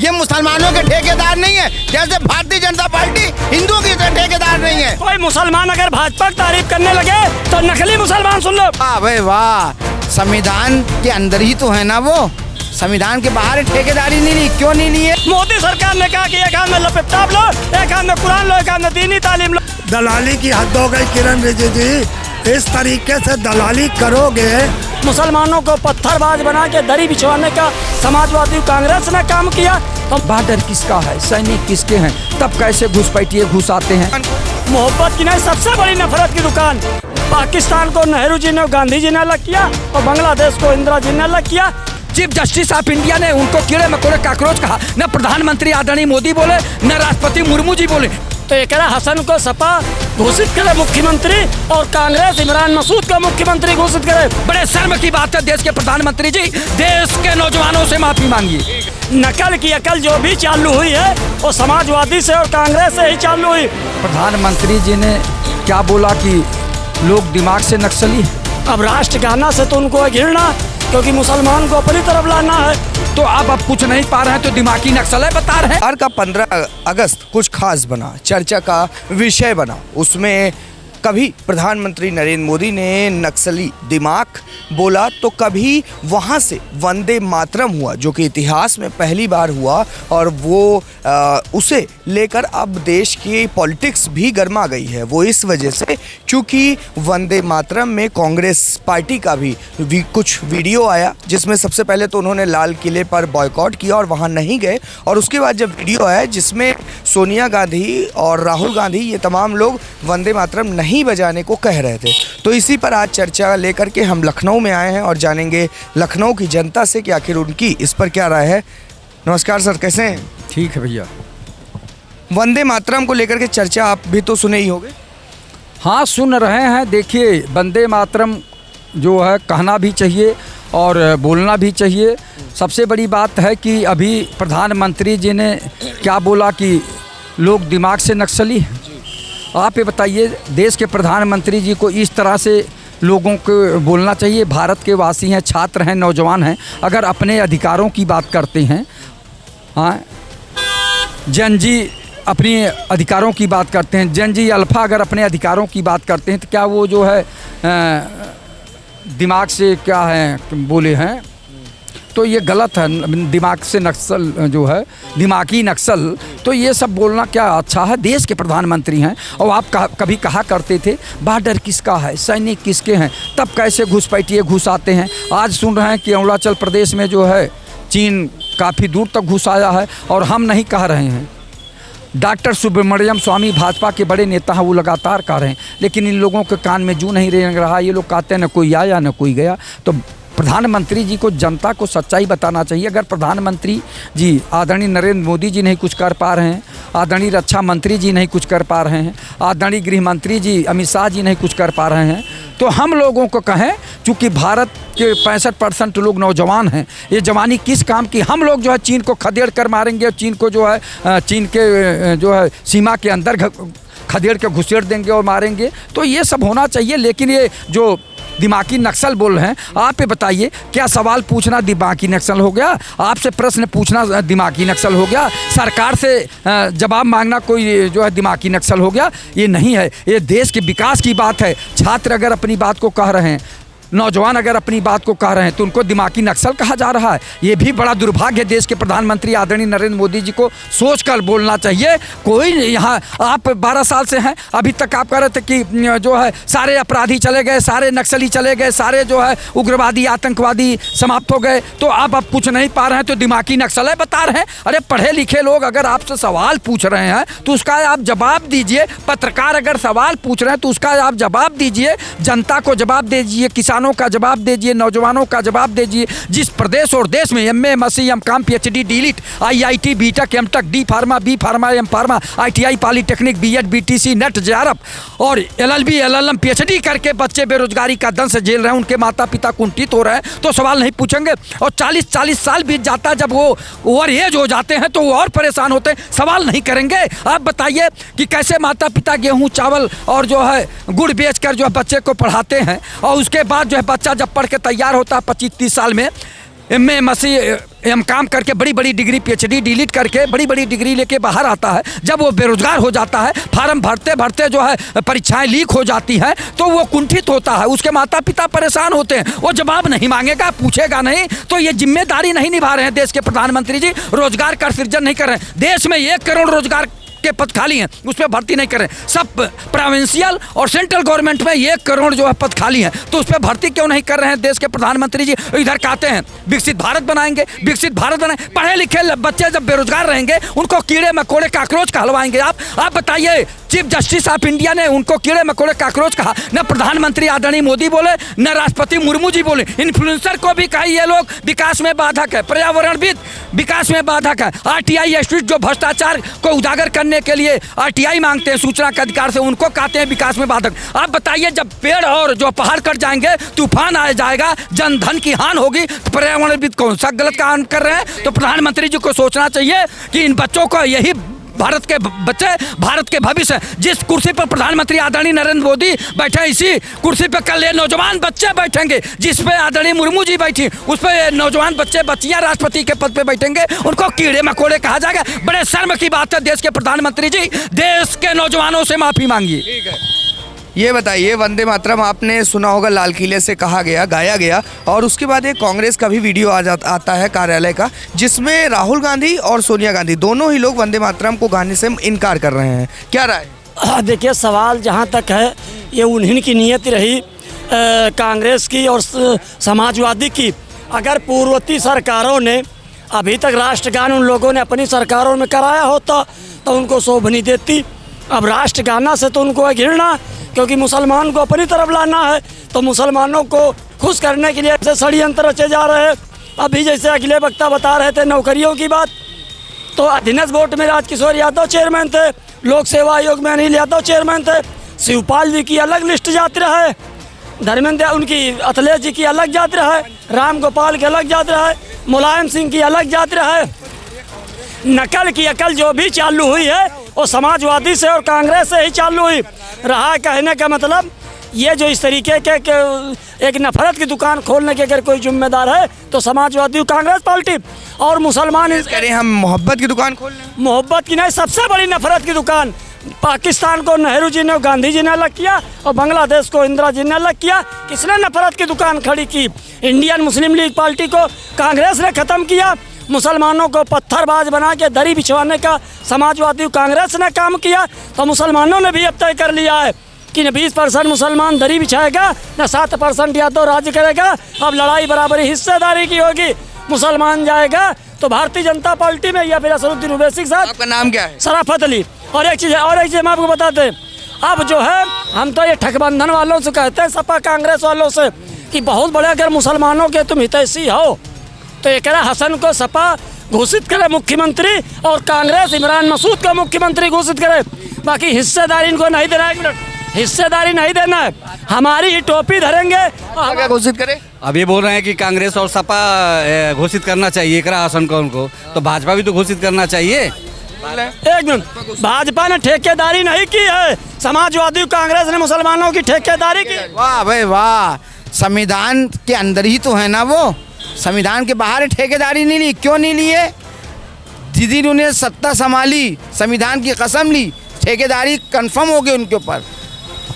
ये मुसलमानों के ठेकेदार नहीं है, जैसे भारतीय जनता पार्टी हिंदुओं की ठेकेदार नहीं है। कोई मुसलमान अगर भाजपा की तारीफ करने लगे तो नकली मुसलमान सुन लो। वाह भाई वाह, संविधान के अंदर ही तो है ना वो, संविधान के बाहर ठेकेदारी नहीं ली, क्यों नहीं ली है? मोदी सरकार ने कहा कि एक हाथ में लैपटॉप लो, एक हाथ में कुरान लो, एक हाथ में दीनी तालीम लो। दलाली की हद हो गई किरण रिजिजू जी, इस तरीके से दलाली करोगे। मुसलमानों को पत्थरबाज बना के दरी बिछवाने का समाजवादी कांग्रेस ने काम किया। तो बॉर्डर किसका है, सैनिक किसके हैं, तब कैसे घुसपैठिए घुस आते हैं। मोहब्बत की नहीं, सबसे बड़ी नफरत की दुकान। पाकिस्तान को नेहरू जी ने, गांधी जी ने अलग किया और बांग्लादेश को इंदिरा जी ने अलग किया। चीफ जस्टिस ऑफ इंडिया ने उनको कीड़े मकोड़े काकरोच कहा, न प्रधानमंत्री आदरणीय मोदी बोले, न राष्ट्रपति मुर्मू जी बोले। तो एक हसन को सपा घोषित करे मुख्यमंत्री और कांग्रेस इमरान मसूद को मुख्यमंत्री घोषित करे। बड़े शर्म की बात है, देश के प्रधानमंत्री जी देश के नौजवानों से माफी मांगिए। नकल की अकल जो भी चालू हुई है वो समाजवादी से और कांग्रेस से ही चालू हुई। प्रधानमंत्री जी ने क्या बोला कि लोग दिमाग से नक्सली है। अब राष्ट्र गाना से तो उनको घिरना, क्योंकि मुसलमान को अपनी तरफ लाना है। तो अब कुछ नहीं पा रहे हैं तो दिमागी नक्सल है बता रहे हैं। बिहार का 15 अगस्त कुछ खास बना, चर्चा का विषय बना। उसमें कभी प्रधानमंत्री नरेंद्र मोदी ने नक्सली दिमाग बोला तो कभी वहाँ से वंदे मातरम हुआ, जो कि इतिहास में पहली बार हुआ। और वो उसे लेकर अब देश की पॉलिटिक्स भी गर्मा गई है। वो इस वजह से क्योंकि वंदे मातरम में कांग्रेस पार्टी का भी कुछ वीडियो आया, जिसमें सबसे पहले तो उन्होंने लाल किले पर बॉयकॉट किया और वहाँ नहीं गए। और उसके बाद जब वीडियो आया जिसमें सोनिया गांधी और राहुल गांधी ये तमाम लोग वंदे मातरम नहीं बजाने को कह रहे थे, तो इसी पर आज चर्चा लेकर के हम लखनऊ में आए हैं और जानेंगे लखनऊ की जनता से कि आखिर उनकी इस पर क्या राय है। नमस्कार सर, कैसे हैं? ठीक है भैया। वंदे मातरम को लेकर के चर्चा आप भी तो सुने ही होंगे। हाँ, सुन रहे हैं। देखिए, वंदे मातरम जो है कहना भी चाहिए और बोलना भी चाहिए। सबसे बड़ी बात है कि अभी प्रधानमंत्री जी ने क्या बोला कि लोग दिमाग से नक्सली हैं। आप ये बताइए, देश के प्रधानमंत्री जी को इस तरह से लोगों को बोलना चाहिए? भारत के वासी हैं, छात्र हैं, नौजवान हैं, अगर अपने अधिकारों की बात करते हैं, हाँ, जन जी अपने अधिकारों की बात करते हैं, जन जी अल्फा अगर अपने अधिकारों की बात करते हैं, तो क्या वो जो है दिमाग से क्या है बोले हैं? तो ये गलत है। दिमाग से नक्सल जो है, दिमागी नक्सल, तो ये सब बोलना क्या अच्छा है? देश के प्रधानमंत्री हैं और आप कभी कहा करते थे बॉर्डर किसका है, सैनिक किसके हैं, तब कैसे घुसपैठिए घुस आते हैं। आज सुन रहे हैं कि अरुणाचल प्रदेश में जो है चीन काफ़ी दूर तक घुस आया है और हम नहीं कह रहे हैं। डॉक्टर सुब्रमण्यम स्वामी भाजपा के बड़े नेता हैं, वो लगातार कह रहे हैं, लेकिन इन लोगों के कान में जू नहीं रेंग रहा। ये लोग कहते हैं न कोई आया न कोई गया। तो प्रधानमंत्री जी को, जनता को सच्चाई बताना चाहिए। अगर प्रधानमंत्री जी आदरणीय नरेंद्र मोदी जी नहीं कुछ कर पा रहे हैं, आदरणीय रक्षा मंत्री जी नहीं कुछ कर पा रहे हैं, आदरणीय गृह मंत्री जी अमित शाह जी नहीं कुछ कर पा रहे हैं, तो हम लोगों को कहें, चूँकि भारत के 65% लोग नौजवान हैं, ये जवानी किस काम की? हम लोग जो है चीन को खदेड़ कर मारेंगे, चीन को जो है चीन के जो है सीमा के अंदर खदेड़ के घुसेड़ देंगे और मारेंगे। तो ये सब होना चाहिए। लेकिन ये जो दिमागी नक्सल बोल रहे हैं, आप ये बताइए, क्या सवाल पूछना दिमागी नक्सल हो गया? आपसे प्रश्न पूछना दिमागी नक्सल हो गया? सरकार से जवाब मांगना कोई जो है दिमागी नक्सल हो गया? ये नहीं है। ये देश के विकास की बात है। छात्र अगर अपनी बात को कह रहे हैं, नौजवान अगर अपनी बात को कह रहे हैं, तो उनको दिमागी नक्सल कहा जा रहा है। ये भी बड़ा दुर्भाग्य है। देश के प्रधानमंत्री आदरणीय नरेंद्र मोदी जी को सोचकर बोलना चाहिए। कोई यहाँ, आप 12 साल से हैं, अभी तक आप कह रहे थे कि जो है सारे अपराधी चले गए, सारे नक्सली चले गए, सारे जो है उग्रवादी आतंकवादी समाप्त हो गए, तो आप अब कुछ नहीं पा रहे हैं तो दिमागी नक्सल है बता रहे हैं। अरे पढ़े लिखे लोग अगर आपसे सवाल पूछ रहे हैं तो उसका आप जवाब दीजिए। पत्रकार अगर सवाल पूछ रहे हैं तो उसका आप जवाब दीजिए। जनता को जवाब दीजिए, किसानों का जवाब दीजिए, नौजवानों का जवाब दीजिए। जिस प्रदेश और देश में MA, MSc, MCom, PhD, DLitt, IIT, BTech, MTech, D pharma, B pharma, M pharma, ITI, polytechnic, BEd, BTC, NET, JRF और एलएलबी, एलएलएम, पीएचडी करके बच्चे बेरोजगारी का दंश झेल रहे हैं, उनके माता पिता कुंठित हो रहे हैं, तो सवाल नहीं पूछेंगे। और 40-40 साल बीत जाता है, जब वो ओवर एज हो जाते हैं तो वो और परेशान होते हैं, सवाल नहीं करेंगे। आप बताइए कि कैसे माता पिता गेहूँ, चावल और जो है गुड़ बेचकर जो है बच्चे को पढ़ाते हैं, और उसके बाद जो है बच्चा जब पढ़ के तैयार होता है 25-30 साल में, MSc काम करके बड़ी बड़ी डिग्री PhD डिलीट करके बड़ी बड़ी डिग्री लेके बाहर आता है, जब वो बेरोजगार हो जाता है, फार्म भरते भरते जो है परीक्षाएं लीक हो जाती हैं, तो वो कुंठित होता है, उसके माता पिता परेशान होते हैं, वो जवाब नहीं मांगेगा, पूछेगा नहीं, तो ये जिम्मेदारी नहीं निभा रहे हैं देश के प्रधानमंत्री जी। रोजगार का सृजन नहीं कर रहे हैं। देश में 1 करोड़ रोजगार के पद खाली हैं, उस पर भर्ती नहीं कर रहे हैं। सब प्रोविंशियल और सेंट्रल गवर्नमेंट में 1 करोड़ जो है पद खाली हैं, तो उस पर भर्ती क्यों नहीं कर रहे हैं देश के प्रधानमंत्री जी। इधर कहते हैं विकसित भारत बनाएंगे, विकसित भारत बनाएंगे। पढ़े लिखे बच्चे जब बेरोजगार रहेंगे, उनको कीड़े मकोड़े काकरोच कहलवाएंगे। आप बताइए, चीफ जस्टिस ऑफ इंडिया ने उनको कीड़े मकोड़े काकरोच कहा, न प्रधानमंत्री आदरणीय मोदी बोले, न राष्ट्रपति मुर्मू जी बोले। इन्फ्लुएंसर को भी कहा ये लोग विकास में बाधक है, पर्यावरणविद विकास में बाधक है। RTI इंस्टीट्यूट जो भ्रष्टाचार को उजागर करने के लिए RTI मांगते हैं सूचना के अधिकार से, उनको कहते हैं विकास में बाधक। आप बताइए, जब पेड़ और जो पहाड़ कट जाएंगे, तूफान आ जाएगा, जनधन की हानि होगी, तो पर्यावरणविद कौन सा गलत काम कर रहे हैं। तो प्रधानमंत्री जी को सोचना चाहिए कि इन बच्चों को, यही भारत के बच्चे भारत के भविष्य। जिस कुर्सी पर प्रधानमंत्री आदरणीय नरेंद्र मोदी बैठे, इसी कुर्सी पर कल ये नौजवान बच्चे बैठेंगे। जिस पे आदरणीय मुर्मू जी बैठी, उस पे नौजवान बच्चे बच्चियां राष्ट्रपति के पद पे बैठेंगे, उनको कीड़े मकोड़े कहा जाएगा। बड़े शर्म की बात है देश के प्रधानमंत्री जी, देश के नौजवानों से माफी मांगिए। ये बताइए, वंदे मातरम आपने सुना होगा, लाल किले से कहा गया, गाया गया, और उसके बाद एक कांग्रेस का भी वीडियो आता है कार्यालय का, जिसमें राहुल गांधी और सोनिया गांधी दोनों ही लोग वंदे मातरम को गाने से इनकार कर रहे हैं। क्या राय? देखिए, सवाल जहाँ तक है, ये उन्हीं की नीयत रही, कांग्रेस की और समाजवादी की। अगर पूर्ववर्ती सरकारों ने अभी तक राष्ट्रगान उन लोगों ने अपनी सरकारों में कराया होता तो उनको शोभनी देती। अब राष्ट्रगाना से तो उनको घृणा, क्योंकि मुसलमान को अपनी तरफ लाना है, तो मुसलमानों को खुश करने के लिए ऐसे षड्यंत्र रचे जा रहे हैं। अभी जैसे अगले वक्ता बता रहे थे नौकरियों की बात, तो अधीनस्थ बोर्ड में राजकिशोर यादव चेयरमैन थे, लोक सेवा आयोग में अनिल यादव चेयरमैन थे, शिवपाल जी की अलग लिस्ट जाती है, धर्मेंद्र उनकी अखिलेश जी की अलग जाती है, राम गोपाल की अलग जाती है, मुलायम सिंह की अलग जाती है। नकल की अकल जो भी चालू हुई है वो समाजवादी से और कांग्रेस से ही चालू हुई रहा। कहने का मतलब ये जो इस तरीके के एक नफरत की दुकान खोलने के अगर कोई जिम्मेदार है तो समाजवादी कांग्रेस पार्टी, और मुसलमान करें हम मोहब्बत की दुकान खोल लें। मोहब्बत की नहीं, सबसे बड़ी नफरत की दुकान। पाकिस्तान को नेहरू जी ने, गांधी जी ने अलग किया, और बांग्लादेश को इंदिरा जी ने अलग किया। किसने नफरत की दुकान खड़ी की? इंडियन मुस्लिम लीग पार्टी को कांग्रेस ने ख़त्म किया। मुसलमानों को पत्थरबाज बना के दरी बिछवाने का समाजवादी कांग्रेस ने काम किया। तो मुसलमानों ने भी अब तय कर लिया है कि न 20% मुसलमान दरी बिछाएगा, न 7% यादव राज्य करेगा। अब लड़ाई बराबरी हिस्सेदारी की होगी। मुसलमान जाएगा तो भारतीय जनता पार्टी में या फिर असरुद्दीन ओवैसी के साथ। आपका नाम क्या है? शराफत अली। और एक चीज़ हम आपको बताते हैं, अब जो है हम तो ये ठगबंधन वालों से कहते हैं, सपा कांग्रेस वालों से, कि बहुत बड़े अगर मुसलमानों के तुम हितैषी हो तो ये कह रहा हसन को सपा घोषित करे मुख्यमंत्री और कांग्रेस इमरान मसूद को मुख्यमंत्री घोषित करे। बाकी हिस्सेदारी इनको नहीं देना है, हिस्सेदारी नहीं देना है। हमारी ही टोपी धरेंगे। क्या घोषित करे? अब ये बोल रहे हैं कि कांग्रेस और सपा घोषित करना चाहिए करा हसन को उनको, तो भाजपा भी तो घोषित करना चाहिए। एक मिनट, भाजपा ने ठेकेदारी नहीं की है, समाजवादी कांग्रेस ने मुसलमानों की ठेकेदारी की। वाह भाई वाह, संविधान के अंदर ही तो है ना वो, संविधान के बाहर ठेकेदारी नहीं ली। क्यों नहीं लिए? जिस उन्हें सत्ता संभाली, संविधान की कसम ली, ठेकेदारी कंफर्म हो गई उनके ऊपर।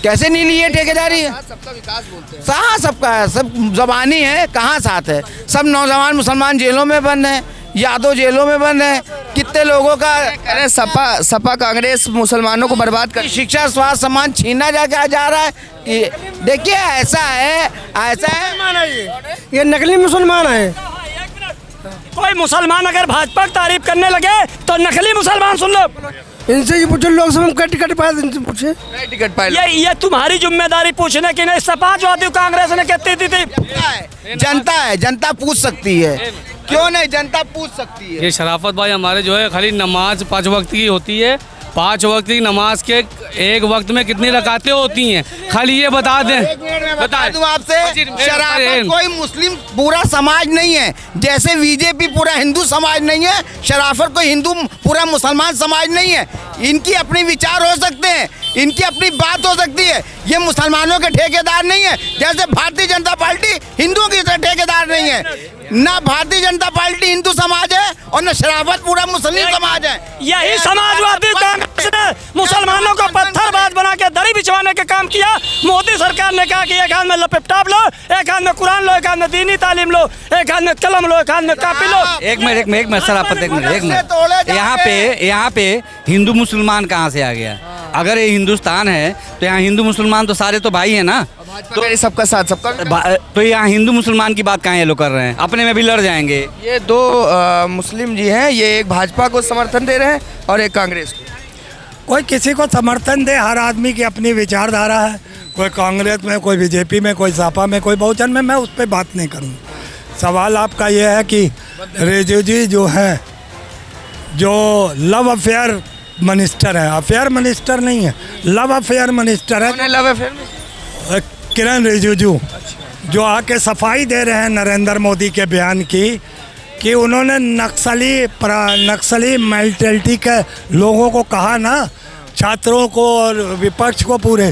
कैसे नहीं लिए ठेकेदारी? सबका विकास बोलते हैं। कहाँ सबका है? सब जबानी है, कहाँ साथ है? सब नौजवान मुसलमान जेलों में बंद हैं, यादव जेलों में बंद हैं। कितने लोगों का अरे सपा कांग्रेस मुसलमानों को बर्बाद कर, शिक्षा स्वास्थ्य सम्मान छीना जा रहा है। कि देखिए ऐसा है ये नकली मुसलमान है। कोई मुसलमान अगर भाजपा की तारीफ करने लगे तो नकली मुसलमान सुन लो, इनसे ये पूछो, लोग सब हम टिकट पाए, इनसे पूछे टिकट पाए। ये तुम्हारी जिम्मेदारी पूछने की नहीं। समाजवादी कांग्रेस ने कहती थी जनता है, जनता पूछ सकती है। क्यों नहीं? जनता पूछ सकती है। ये शराफत भाई हमारे जो है खाली नमाज 5 वक्त की होती है, 5 वक्त की नमाज के एक वक्त में कितनी रकातें होती हैं, खाली ये बता दें। बता दूं आपसे, शराफत कोई मुस्लिम पूरा समाज नहीं है, जैसे बीजेपी पूरा हिंदू समाज नहीं है, शराफत कोई हिंदू पूरा मुसलमान समाज नहीं है। इनकी अपनी विचार हो सकते हैं, इनकी अपनी बात हो सकती है। ये मुसलमानों के ठेकेदार नहीं है, जैसे भारतीय जनता पार्टी हिंदुओं की ठेकेदार नहीं है। ना भारतीय जनता पार्टी हिंदू समाज है और न शराफत पूरा मुस्लिम समाज है। यही समाजवादी कांग्रेस ने मुसलमानों को पत्थरबाज बना के दरी बिछवाने का काम किया। मोदी सरकार ने कहा कि एक हाथ में लैपटॉप लो, एक हाथ में कुरान लो, एक हाथ में दीनी तालीम लो, एक हाथ में कलम लो, एक हाथ में कापी लो। एक मिनट सर, आप एक मिनट यहाँ पे हिंदू मुसलमान कहाँ से आ गया? अगर ये हिंदुस्तान है तो यहाँ हिंदू मुसलमान तो सारे तो भाई है ना। तो सबका साथ सबका तो यहाँ हिंदू मुसलमान की बात कहाँ ये लोग कर रहे हैं? अपने में भी लड़ जाएंगे। ये दो मुस्लिम जी हैं, ये एक भाजपा को समर्थन दे रहे हैं और एक कांग्रेस को। कोई किसी को समर्थन दे, हर आदमी की अपनी विचारधारा है। कोई कांग्रेस में, कोई बीजेपी में, कोई सपा में, कोई बहुजन में, मैं उस पर बात नहीं करूँगा। सवाल आपका ये है कि रिजिजू जी जो हैं, जो लव अफेयर मिनिस्टर है, अफेयर मिनिस्टर नहीं है, लव अफेयर मिनिस्टर है। लव अफेयर किरण रिजिजू जो आके सफाई दे रहे हैं नरेंद्र मोदी के बयान की कि उन्होंने नक्सली मेंटालिटी के लोगों को कहा ना, छात्रों को और विपक्ष को पूरे,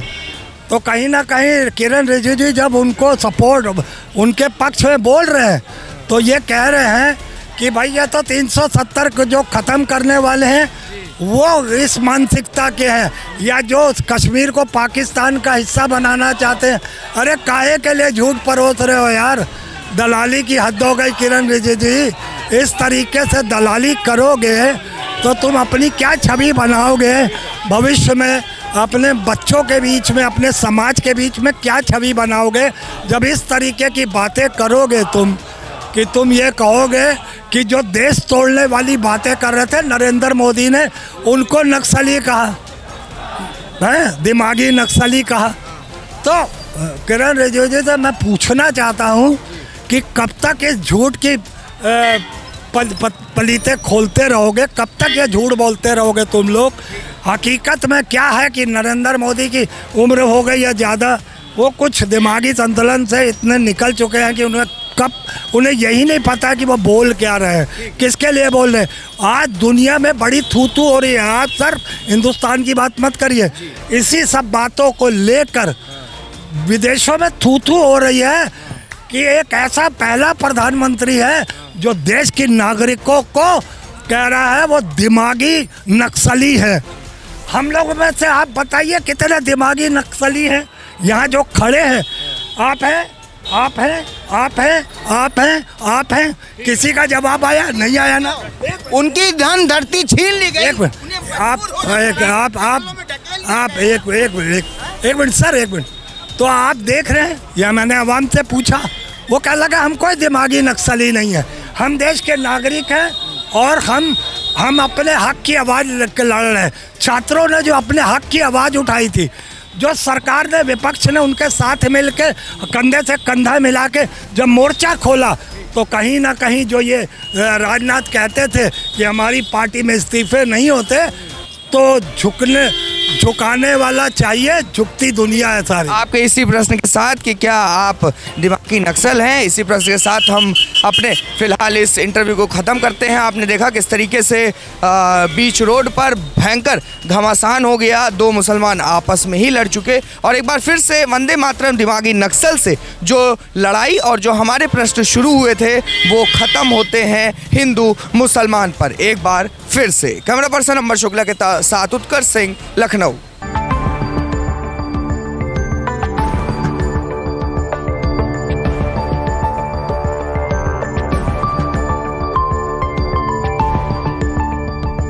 तो कहीं ना कहीं किरण रिजिजू जब उनको सपोर्ट, उनके पक्ष में बोल रहे हैं तो ये कह रहे हैं कि भाई ये तो 370 को जो ख़त्म करने वाले हैं वो इस मानसिकता के हैं, या जो कश्मीर को पाकिस्तान का हिस्सा बनाना चाहते हैं। अरे काहे के लिए झूठ परोस रहे हो यार? दलाली की हद हो गई किरण रिजिजू। इस तरीके से दलाली करोगे तो तुम अपनी क्या छवि बनाओगे भविष्य में? अपने बच्चों के बीच में, अपने समाज के बीच में क्या छवि बनाओगे जब इस तरीके की बातें करोगे तुम? कि तुम ये कहोगे कि जो देश तोड़ने वाली बातें कर रहे थे नरेंद्र मोदी ने, उनको नक्सली कहा है, दिमागी नक्सली कहा। तो किरण रिजिजू से मैं पूछना चाहता हूँ कि कब तक इस झूठ की पलीते खोलते रहोगे? कब तक ये झूठ बोलते रहोगे तुम लोग? हकीकत में क्या है कि नरेंद्र मोदी की उम्र हो गई है ज़्यादा, वो कुछ दिमागी संतुलन से इतने निकल चुके हैं कि उन्हें यही नहीं पता कि वो बोल क्या रहे हैं, किसके लिए बोल रहे हैं। आज दुनिया में बड़ी थू-थू हो रही है। आप सर हिंदुस्तान की बात मत करिए, इसी सब बातों को लेकर विदेशों में थू-थू हो रही है कि एक ऐसा पहला प्रधानमंत्री है जो देश के नागरिकों को कह रहा है वो दिमागी नक्सली है। हम लोग में से आप बताइए कितने दिमागी नक्सली हैं यहाँ जो खड़े हैं? आप हैं, आप हैं, आप हैं, आप हैं, आप हैं। किसी का जवाब आया? नहीं आया ना। उनकी धन धरती छीन ली गई। एक मिनट सर, एक मिनट। तो आप देख रहे हैं, या मैंने आवाम से पूछा, वो कह लगा हम कोई दिमागी नक्सली नहीं है, हम देश के नागरिक हैं और हम अपने हक की आवाज़ लड़ रहे हैं। छात्रों ने जो अपने हक की आवाज़ उठाई थी, जो सरकार ने, विपक्ष ने उनके साथ मिल के कंधे से कंधा मिला के जब मोर्चा खोला, तो कहीं ना कहीं जो ये राजनाथ कहते थे कि हमारी पार्टी में इस्तीफे नहीं होते, तो झुकाने वाला चाहिए, झुकती दुनिया है सारी। आपके इसी प्रश्न के साथ कि क्या आप दिमागी नक्सल हैं, इसी प्रश्न के साथ हम अपने फिलहाल इस इंटरव्यू को ख़त्म करते हैं। आपने देखा किस तरीके से बीच रोड पर भयंकर घमासान हो गया, दो मुसलमान आपस में ही लड़ चुके, और एक बार फिर से वंदे मातरम दिमागी नक्सल से जो लड़ाई और जो हमारे प्रश्न शुरू हुए थे वो ख़त्म होते हैं हिंदू मुसलमान पर एक बार फिर से। कैमरा पर्सन अमर शुक्ला के साथ उत्कर्ष सिंह, लखनऊ।